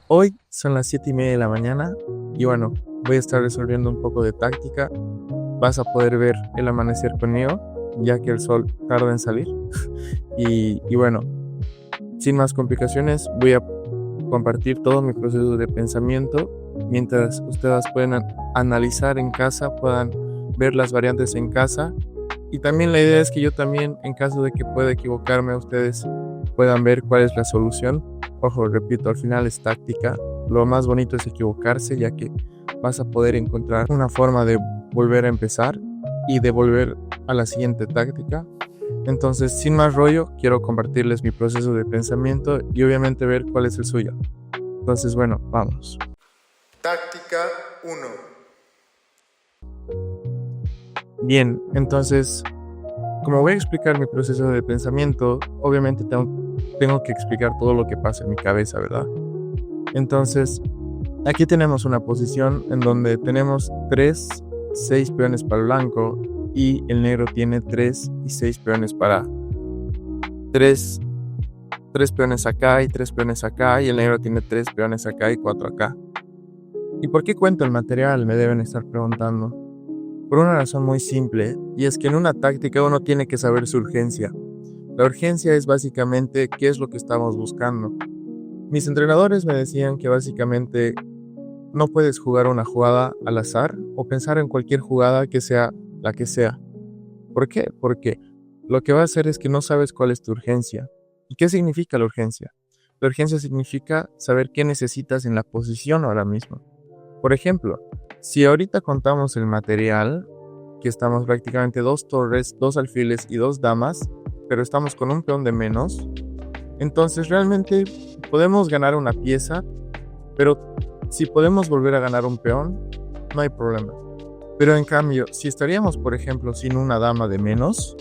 Hoy son las 7:30 de la mañana y bueno, voy a estar resolviendo un poco de táctica. Vas a poder ver el amanecer conmigo, ya que el sol tarda en salir. Y bueno, sin más complicaciones, voy a compartir todo mi proceso de pensamiento mientras ustedes pueden analizar en casa, puedan ver las variantes en casa. Y también la idea es que yo también, en caso de que pueda equivocarme, ustedes puedan ver cuál es la solución. Ojo, repito, al final es táctica. Lo más bonito es equivocarse, ya que vas a poder encontrar una forma de volver a empezar y de volver a la siguiente táctica. Entonces, sin más rollo, quiero compartirles mi proceso de pensamiento y obviamente ver cuál es el suyo. Entonces, bueno, vamos. Táctica 1. Bien, entonces, como voy a explicar mi proceso de pensamiento, obviamente tengo que explicar todo lo que pasa en mi cabeza, ¿verdad? Entonces, aquí tenemos una posición en donde tenemos 6 peones para el blanco y el negro tiene 3 y 6 peones para 3 peones acá y 3 peones acá, y el negro tiene 3 peones acá y 4 acá. ¿Y por qué cuento el material? Me deben estar preguntando. Por una razón muy simple, y es que en una táctica uno tiene que saber su urgencia. La urgencia es básicamente qué es lo que estamos buscando. Mis entrenadores me decían que básicamente no puedes jugar una jugada al azar o pensar en cualquier jugada que sea la que sea. ¿Por qué? Porque lo que va a hacer es que no sabes cuál es tu urgencia. ¿Y qué significa la urgencia? La urgencia significa saber qué necesitas en la posición ahora mismo. Por ejemplo, si ahorita contamos el material, que estamos prácticamente 2 torres, 2 alfiles y 2 damas, pero estamos con un peón de menos, entonces realmente podemos ganar una pieza, pero si podemos volver a ganar un peón, no hay problema. Pero en cambio, si estaríamos, por ejemplo, sin una dama de menos,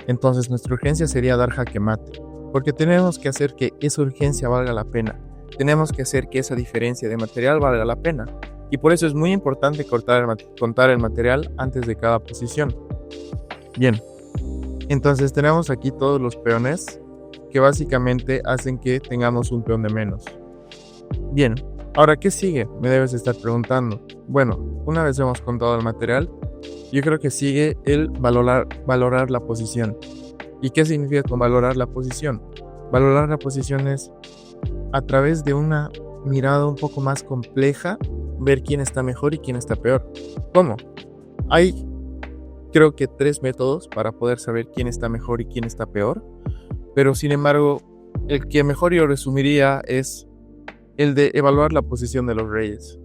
entonces nuestra urgencia sería dar jaque mate, porque tenemos que hacer que esa urgencia valga la pena. Tenemos que hacer que esa diferencia de material valga la pena. Y por eso es muy importante contar el material antes de cada posición. Bien, entonces tenemos aquí todos los peones que básicamente hacen que tengamos un peón de menos. Bien, ahora ¿qué sigue? Me debes estar preguntando. Bueno, una vez hemos contado el material, yo creo que sigue el valorar la posición. ¿Y qué significa con valorar la posición? Valorar la posición es a través de una mirada un poco más compleja, ver quién está mejor y quién está peor. ¿Cómo? Hay, creo que 3 métodos para poder saber quién está mejor y quién está peor, pero sin embargo, el que mejor yo resumiría es el de evaluar la posición de los reyes.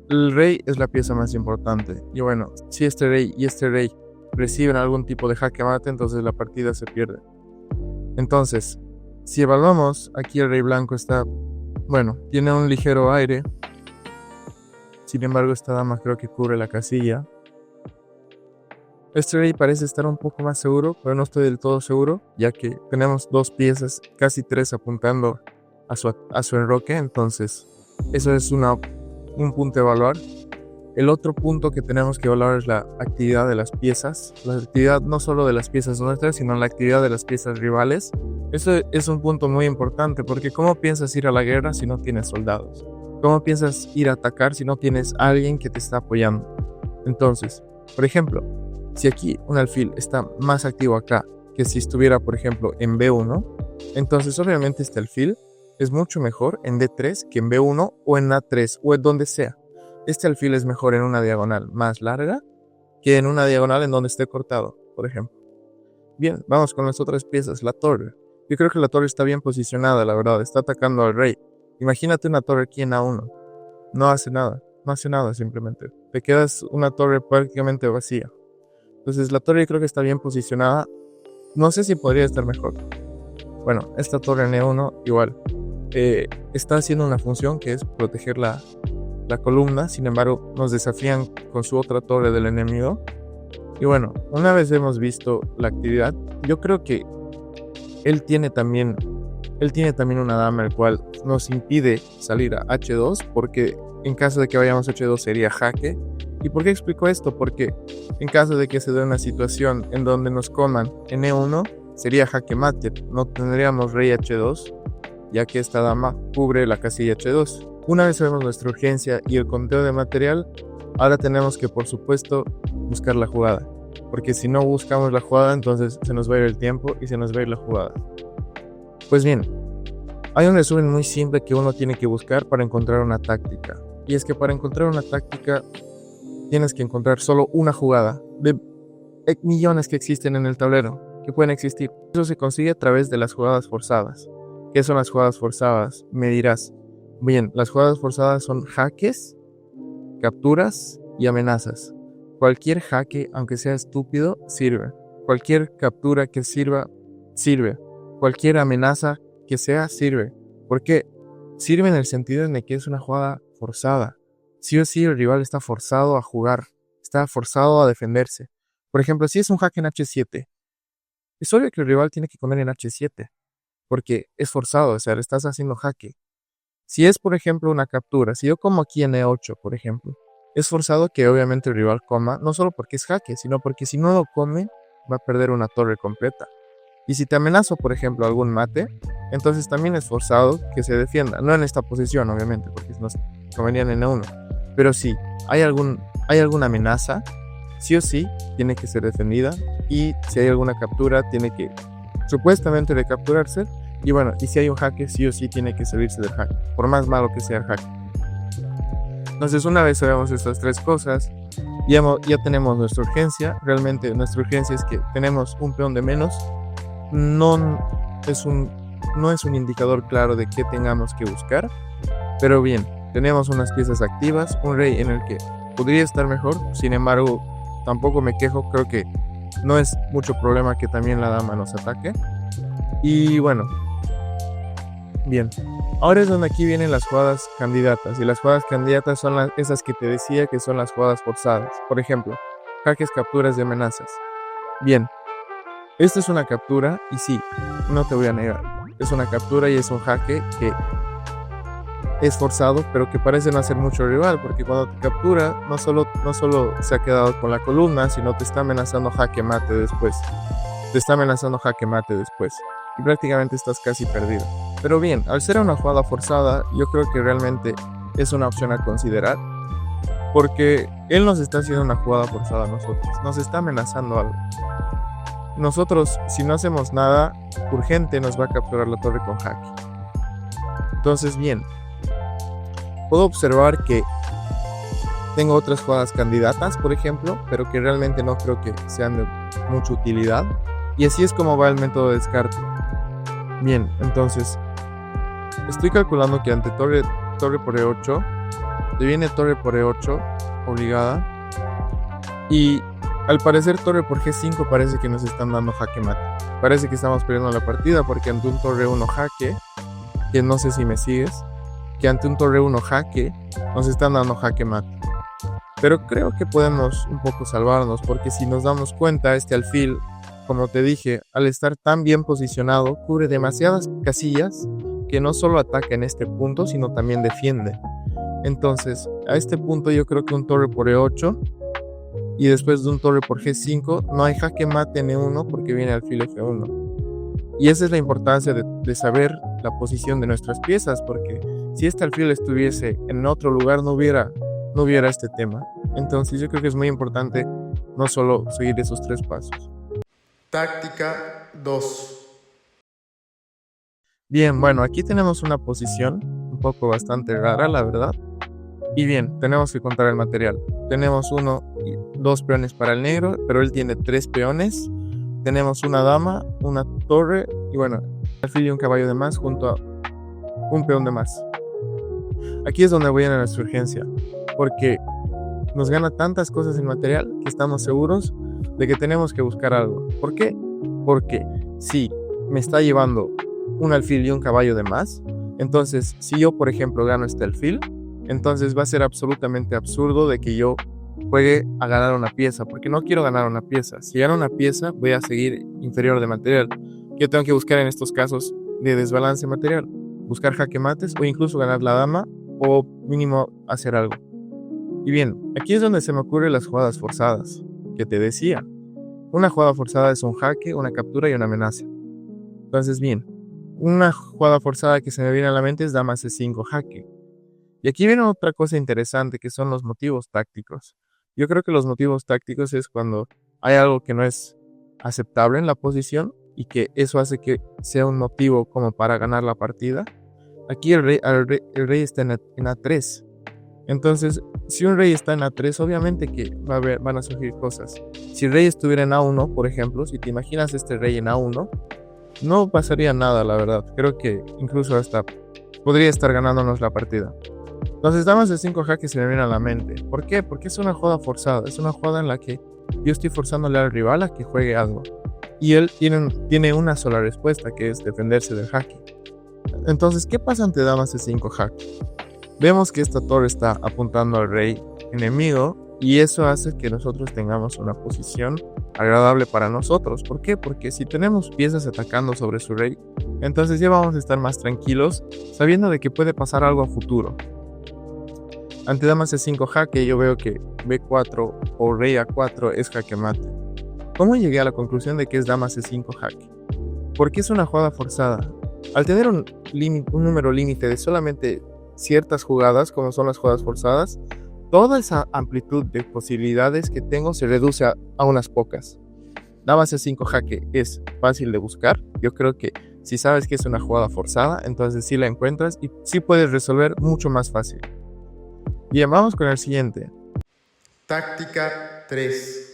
El rey es la pieza más importante, y bueno, si este rey y este rey reciben algún tipo de jaque mate, entonces la partida se pierde. Entonces, si evaluamos, aquí el rey blanco está, bueno, tiene un ligero aire. Sin embargo, esta dama creo que cubre la casilla. Este rey parece estar un poco más seguro, pero no estoy del todo seguro, ya que tenemos 2 piezas, casi 3 apuntando a su enroque. Entonces, eso es un punto a evaluar. El otro punto que tenemos que evaluar es la actividad de las piezas. La actividad no solo de las piezas nuestras, sino la actividad de las piezas rivales. Eso es un punto muy importante, porque ¿cómo piensas ir a la guerra si no tienes soldados? ¿Cómo piensas ir a atacar si no tienes a alguien que te está apoyando? Entonces, por ejemplo, si aquí un alfil está más activo acá que si estuviera, por ejemplo, en B1, entonces obviamente este alfil es mucho mejor en D3 que en B1 o en A3 o en donde sea. Este alfil es mejor en una diagonal más larga que en una diagonal en donde esté cortado, por ejemplo. Bien, vamos con las otras piezas. La torre. Yo creo que la torre está bien posicionada, la verdad. Está atacando al rey. Imagínate una torre aquí en A1. No hace nada simplemente. Te quedas una torre prácticamente vacía. Entonces la torre yo creo que está bien posicionada. No sé si podría estar mejor. Bueno, esta torre en E1 igual. Está haciendo una función que es proteger la columna. Sin embargo, nos desafían con su otra torre del enemigo. Y bueno, una vez hemos visto la actividad, yo creo que él tiene también una dama el cual nos impide salir a H2, porque en caso de que vayamos a H2 sería jaque. ¿Y por qué explico esto? Porque en caso de que se dé una situación en donde nos coman en E1, sería jaque mate, no tendríamos rey H2 ya que esta dama cubre la casilla H2. Una vez sabemos nuestra urgencia y el conteo de material, ahora tenemos que, por supuesto, buscar la jugada. Porque si no buscamos la jugada, entonces se nos va a ir el tiempo y se nos va a ir la jugada. Pues bien, hay un resumen muy simple que uno tiene que buscar para encontrar una táctica. Y es que para encontrar una táctica tienes que encontrar solo una jugada de millones que existen en el tablero, que pueden existir. Eso se consigue a través de las jugadas forzadas. ¿Qué son las jugadas forzadas? Me dirás. Bien, las jugadas forzadas son jaques, capturas y amenazas. Cualquier jaque, aunque sea estúpido, sirve. Cualquier captura que sirva, sirve. Cualquier amenaza que sea, sirve. ¿Por qué? Sirve en el sentido en el que es una jugada forzada. Sí o sí el rival está forzado a jugar, está forzado a defenderse. Por ejemplo, si es un jaque en H7, es obvio que el rival tiene que comer en H7, porque es forzado, o sea, le estás haciendo jaque. Si es, por ejemplo, una captura, si yo como aquí en E8, por ejemplo, es forzado que obviamente el rival coma, no solo porque es jaque, sino porque si no lo come, va a perder una torre completa. Y si te amenazo, por ejemplo, algún mate, entonces también es forzado que se defienda. No en esta posición, obviamente, porque nos comerían en E1. Pero si hay alguna amenaza, sí o sí tiene que ser defendida. Y si hay alguna captura, tiene que supuestamente recapturarse. Y bueno, y si hay un jaque, sí o sí tiene que salirse del jaque, por más malo que sea el jaque. Entonces, una vez sabemos estas tres cosas, ya tenemos nuestra urgencia. Realmente nuestra urgencia es que tenemos un peón de menos. No es un indicador claro de qué tengamos que buscar, pero bien, tenemos unas piezas activas, un rey en el que podría estar mejor. Sin embargo, tampoco me quejo, creo que no es mucho problema que también la dama nos ataque. Y bueno, bien, ahora es donde aquí vienen las jugadas candidatas, y las jugadas candidatas son esas que te decía que son las jugadas forzadas. Por ejemplo, jaques, capturas y amenazas. Bien, esta es una captura y sí, no te voy a negar, es una captura y es un jaque que es forzado, pero que parece no hacer mucho rival, porque cuando te captura no solo se ha quedado con la columna, sino te está amenazando jaque mate después. Y prácticamente estás casi perdido. Pero bien, al ser una jugada forzada, yo creo que realmente es una opción a considerar, porque él nos está haciendo una jugada forzada a nosotros, nos está amenazando algo. Nosotros, si no hacemos nada urgente, nos va a capturar la torre con jaque. Entonces, bien, puedo observar que tengo otras jugadas candidatas, por ejemplo, pero que realmente no creo que sean de mucha utilidad. Y así es como va el método de descarte. Bien, entonces, estoy calculando que ante torre por E8, te viene torre por E8, obligada. Y al parecer torre por G5 parece que nos están dando jaque mate. Parece que estamos perdiendo la partida porque ante un torre 1 jaque, que no sé si me sigues, que ante un torre 1 jaque nos están dando jaque mate. Pero creo que podemos un poco salvarnos, porque si nos damos cuenta, este alfil, como te dije, al estar tan bien posicionado, cubre demasiadas casillas que no solo ataca en este punto, sino también defiende. Entonces, a este punto yo creo que un torre por E8 y después de un torre por G5 no hay jaque mate en E1 porque viene alfil F1. Y esa es la importancia de saber la posición de nuestras piezas, porque si este alfil estuviese en otro lugar no hubiera este tema. Entonces yo creo que es muy importante no solo seguir esos tres pasos. Táctica 2. Bien, bueno, aquí tenemos una posición un poco bastante rara, la verdad. Y bien, tenemos que contar el material. Tenemos 2 peones para el negro, pero él tiene 3 peones. Tenemos una dama, una torre y bueno, alfil y un caballo de más junto a un peón de más. Aquí es donde voy a nuestra urgencia, porque nos gana tantas cosas en material que estamos seguros de que tenemos que buscar algo. ¿Por qué? Porque si me está llevando un alfil y un caballo de más, entonces si yo por ejemplo gano este alfil, entonces va a ser absolutamente absurdo de que yo juegue a ganar una pieza, porque no quiero ganar una pieza. Si gano una pieza voy a seguir inferior de material. Yo tengo que buscar en estos casos de desbalance material, buscar jaque mates o incluso ganar la dama o mínimo hacer algo. Y bien, aquí es donde se me ocurren las jugadas forzadas que te decía. Una jugada forzada es un jaque, una captura y una amenaza. Entonces bien, Una jugada forzada que se me viene a la mente es dama C5 jaque. Y aquí viene otra cosa interesante que son los motivos tácticos. Yo creo que los motivos tácticos es cuando hay algo que no es aceptable en la posición y que eso hace que sea un motivo como para ganar la partida. Aquí el rey está en A3. Entonces, si un rey está en A3, obviamente que van a surgir cosas. Si el rey estuviera en A1, por ejemplo, si te imaginas este rey en A1, no pasaría nada, la verdad. Creo que incluso hasta podría estar ganándonos la partida. Entonces, damas de 5 jaque se me viene a la mente. ¿Por qué? Porque es una jugada forzada. Es una jugada en la que yo estoy forzándole al rival a que juegue algo. Y él tiene una sola respuesta, que es defenderse del jaque. Entonces, ¿qué pasa ante damas de 5 jaque? Vemos que esta torre está apuntando al rey enemigo y eso hace que nosotros tengamos una posición agradable para nosotros. ¿Por qué? Porque si tenemos piezas atacando sobre su rey, entonces ya vamos a estar más tranquilos sabiendo de que puede pasar algo a futuro. Ante dama C5 jaque yo veo que B4 o rey A4 es jaque mate. ¿Cómo llegué a la conclusión de que es dama C5 jaque? Porque es una jugada forzada. Al tener un número límite de solamente ciertas jugadas, como son las jugadas forzadas, toda esa amplitud de posibilidades que tengo se reduce a unas pocas. Dama C5 jaque es fácil de buscar. Yo creo que si sabes que es una jugada forzada, entonces sí la encuentras y sí puedes resolver mucho más fácil. Bien, vamos con el siguiente. Táctica 3.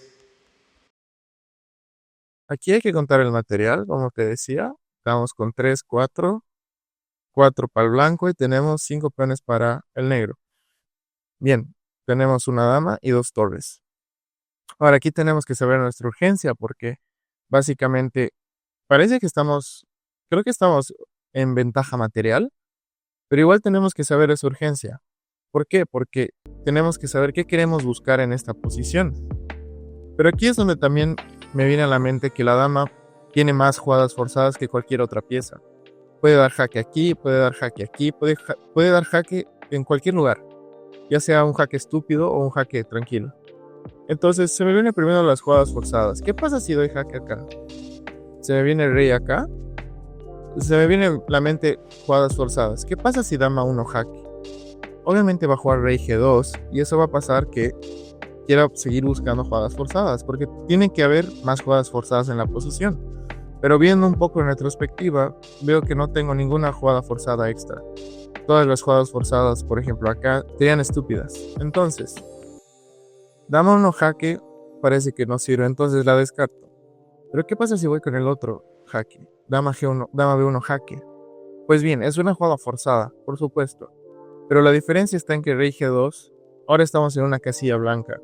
Aquí hay que contar el material, como te decía. Estamos con 3, 4 para el blanco y tenemos 5 peones para el negro. Bien, tenemos una dama y 2 torres. Ahora aquí tenemos que saber nuestra urgencia porque básicamente parece que creo que estamos en ventaja material, pero igual tenemos que saber esa urgencia. ¿Por qué? Porque tenemos que saber qué queremos buscar en esta posición. Pero aquí es donde también me viene a la mente que la dama tiene más jugadas forzadas que cualquier otra pieza. Puede dar jaque aquí, puede dar jaque aquí, puede dar jaque en cualquier lugar, ya sea un jaque estúpido o un jaque tranquilo. Entonces se me vienen primero las jugadas forzadas. ¿Qué pasa si doy jaque acá? Se me viene el rey acá. Se me viene a la mente jugadas forzadas. ¿Qué pasa si dama 1 jaque? Obviamente va a jugar rey G2 y eso va a pasar que quiera seguir buscando jugadas forzadas porque tiene que haber más jugadas forzadas en la posición. Pero viendo un poco en retrospectiva, veo que no tengo ninguna jugada forzada extra. Todas las jugadas forzadas, por ejemplo acá, serían estúpidas. Entonces, dama 1 jaque parece que no sirve, entonces la descarto. Pero ¿qué pasa si voy con el otro jaque? Dama G1, dama B1 jaque. Pues bien, es una jugada forzada, por supuesto. Pero la diferencia está en que rey G2, ahora estamos en una casilla blanca.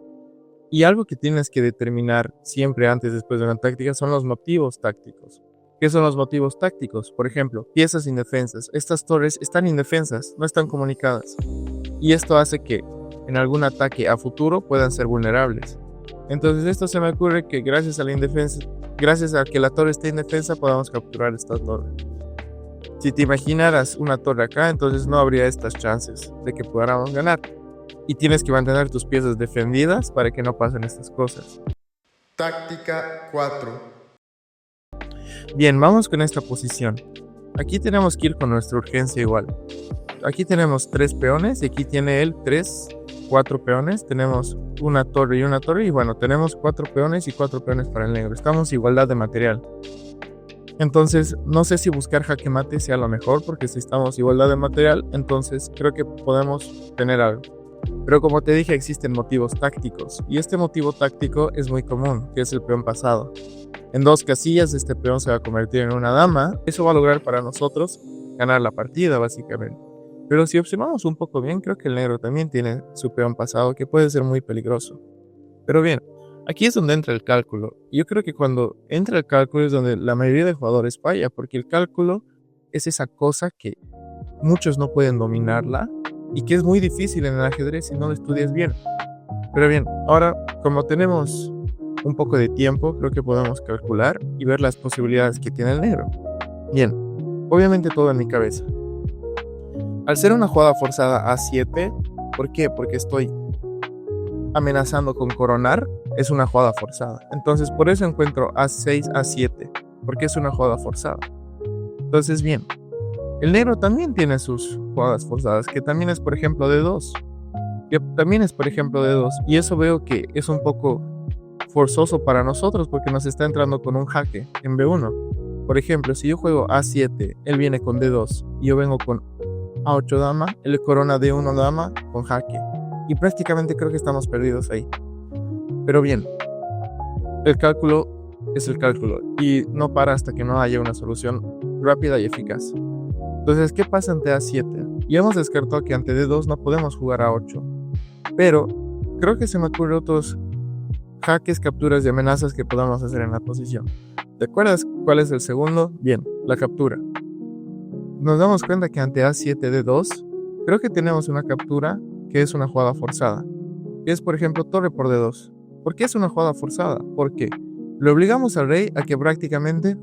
Y algo que tienes que determinar siempre antes después de una táctica son los motivos tácticos. ¿Qué son los motivos tácticos? Por ejemplo, piezas indefensas. Estas torres están indefensas, no están comunicadas. Y esto hace que en algún ataque a futuro puedan ser vulnerables. Entonces esto se me ocurre que gracias a que la torre esté indefensa podamos capturar esta torre. Si te imaginaras una torre acá, entonces no habría estas chances de que podamos ganar. Y tienes que mantener tus piezas defendidas para que no pasen estas cosas. Táctica 4. Bien, vamos con esta posición. Aquí tenemos que ir con nuestra urgencia igual. Aquí tenemos 3 peones y aquí tiene él 4 peones. Tenemos una torre y bueno, tenemos 4 peones y 4 peones para el negro. Estamos en igualdad de material. Entonces, no sé si buscar jaque mate sea lo mejor porque si estamos en igualdad de material, entonces creo que podemos tener algo. Pero como te dije, existen motivos tácticos y este motivo táctico es muy común, que es el peón pasado. En 2 casillas este peón se va a convertir en una dama. Eso va a lograr para nosotros ganar la partida básicamente. Pero si observamos un poco bien, creo que el negro también tiene su peón pasado que puede ser muy peligroso. Pero bien, aquí es donde entra el cálculo. Yo creo que cuando entra el cálculo es donde la mayoría de jugadores falla, porque el cálculo es esa cosa que muchos no pueden dominarla y que es muy difícil en el ajedrez si no lo estudias bien. Pero bien, ahora como tenemos un poco de tiempo, creo que podemos calcular y ver las posibilidades que tiene el negro. Bien, obviamente todo en mi cabeza. Al ser una jugada forzada A7, ¿por qué? Porque estoy amenazando con coronar, es una jugada forzada. Entonces por eso encuentro A6, A7, porque es una jugada forzada. Entonces, bien, el negro también tiene sus jugadas forzadas, que también es, por ejemplo, de 2. Y eso veo que es un poco forzoso para nosotros porque nos está entrando con un jaque en B1. Por ejemplo, si yo juego A7, él viene con D2 y yo vengo con A8 dama, él corona D1 dama con jaque. Y prácticamente creo que estamos perdidos ahí. Pero bien, el cálculo es el cálculo y no para hasta que no haya una solución rápida y eficaz. Entonces, ¿qué pasa ante A7? Ya hemos descartado que ante D2 no podemos jugar A8. Pero creo que se me ocurren otros jaques, capturas y amenazas que podamos hacer en la posición. ¿Te acuerdas cuál es el segundo? Bien, la captura. Nos damos cuenta que ante A7 D2, creo que tenemos una captura que es una jugada forzada. Que es, por ejemplo, torre por D2. ¿Por qué es una jugada forzada? Porque le obligamos al rey a que prácticamente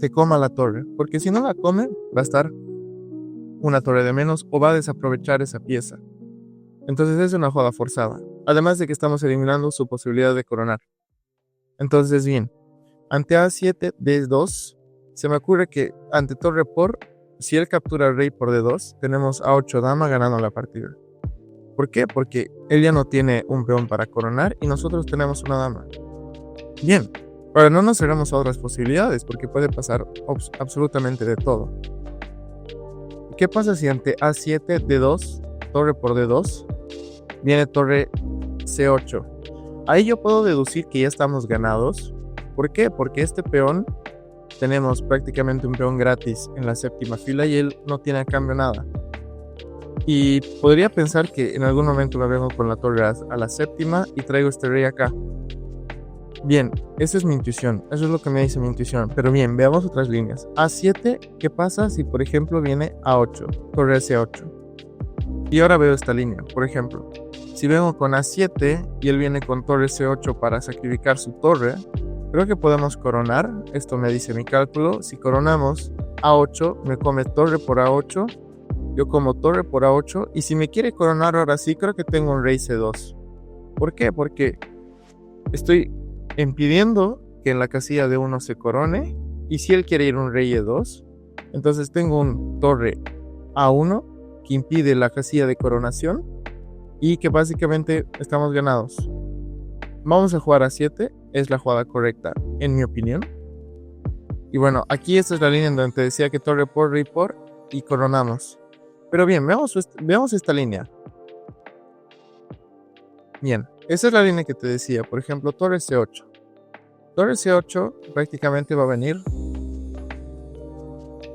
te coma la torre. Porque si no la come, va a estar una torre de menos o va a desaprovechar esa pieza. Entonces es una jugada forzada. Además de que estamos eliminando su posibilidad de coronar. Entonces, bien, ante A7 D2, se me ocurre que ante torre por, si él captura al rey por D2, tenemos A8 dama ganando la partida. ¿Por qué? Porque él ya no tiene un peón para coronar y nosotros tenemos una dama. Bien, ahora no nos cerramos a otras posibilidades porque puede pasar absolutamente de todo. ¿Qué pasa si ante A7 D2, torre por D2, viene torre C8? Ahí yo puedo deducir que ya estamos ganados. ¿Por qué? Porque este peón, tenemos prácticamente un peón gratis en la séptima fila y él no tiene a cambio nada. Y podría pensar que en algún momento me vengo con la torre a la séptima y traigo este rey acá. Bien, esa es mi intuición, eso es lo que me dice mi intuición. Pero bien, veamos otras líneas. A7, ¿qué pasa si por ejemplo viene A8, torre C8? Y ahora veo esta línea, por ejemplo, si vengo con A7 y él viene con torre C8 para sacrificar su torre, creo que podemos coronar. Esto me dice mi cálculo. Si coronamos A8, me come torre por A8, yo como torre por A8, y si me quiere coronar ahora sí, creo que tengo un rey C2. ¿Por qué? Porque estoy impidiendo que en la casilla de 1 se corone, y si él quiere ir un rey E2, entonces tengo un torre A1 que impide la casilla de coronación y que básicamente estamos ganados. Vamos a jugar A7, es la jugada correcta en mi opinión. Y bueno, aquí esta es la línea en donde te decía que torre por, rey por y coronamos. Pero bien, veamos esta línea. Bien, esa es la línea que te decía. Por ejemplo, torre C8. Torre C8 prácticamente va a venir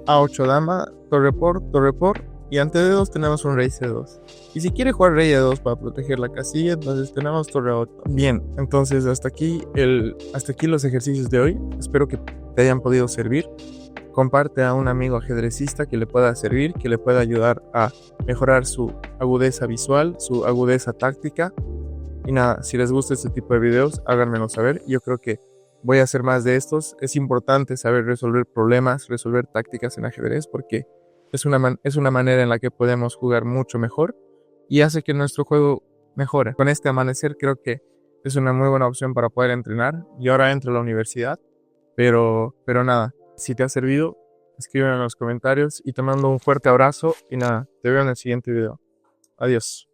A8 dama, torre por, y ante D2 tenemos un rey C2. Y si quiere jugar rey E2 para proteger la casilla, entonces tenemos torre A8. Bien, entonces hasta aquí los ejercicios de hoy. Espero que te hayan podido servir. Comparte a un amigo ajedrecista que le pueda servir, que le pueda ayudar a mejorar su agudeza visual, su agudeza táctica. Y nada, si les gusta este tipo de videos, háganmelo saber. Yo creo que voy a hacer más de estos. Es importante saber resolver problemas, resolver tácticas en ajedrez, porque es una manera en la que podemos jugar mucho mejor y hace que nuestro juego mejore. Con este amanecer creo que es una muy buena opción para poder entrenar. Y ahora entro a la universidad, pero nada. Si te ha servido, escríbeme en los comentarios y te mando un fuerte abrazo y nada, te veo en el siguiente video. Adiós.